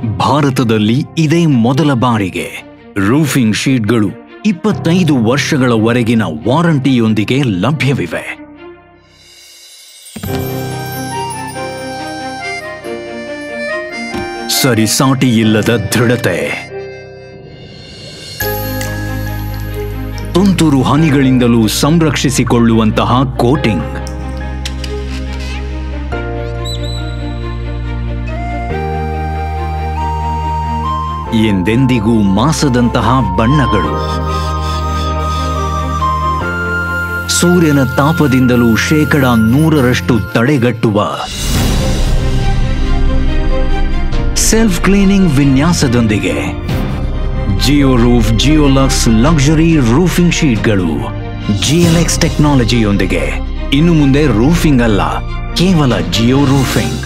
ಭಾರತದಲ್ಲಿ ಇದೇ ಮೊದಲ ಬಾರಿಗೆ ರೂಫಿಂಗ್ ಶೀಟ್ಗಳು 25 ವರ್ಷಗಳವರೆಗಿನ ವಾರಂಟಿಯೊಂದಿಗೆ ಲಭ್ಯವಿವೆ. ಸರಿಸಾಟಿಯಿಲ್ಲದ ದೃಢತೆ, ತುಂತುರು ಹನಿಗಳಿಂದಲೂ ಸಂರಕ್ಷಿಸಿಕೊಳ್ಳುವಂತಹ ಕೋಟಿಂಗ್, ಎಂದೆಂದಿಗೂ ಮಾಸದಂತಹ ಬಣ್ಣಗಳು, ಸೂರ್ಯನ ತಾಪದಿಂದಲೂ 100% ತಡೆಗಟ್ಟುವ ಸೆಲ್ಫ್ ಕ್ಲೀನಿಂಗ್ ವಿನ್ಯಾಸದೊಂದಿಗೆ Jio roof Jiolux luxury roofing ಶೀಟ್ಗಳು GLX ಟೆಕ್ನಾಲಜಿಯೊಂದಿಗೆ. ಇನ್ನು ಮುಂದೆ ರೂಫಿಂಗ್ ಅಲ್ಲ, ಕೇವಲ ಜಿಯೋ ರೂಫಿಂಗ್.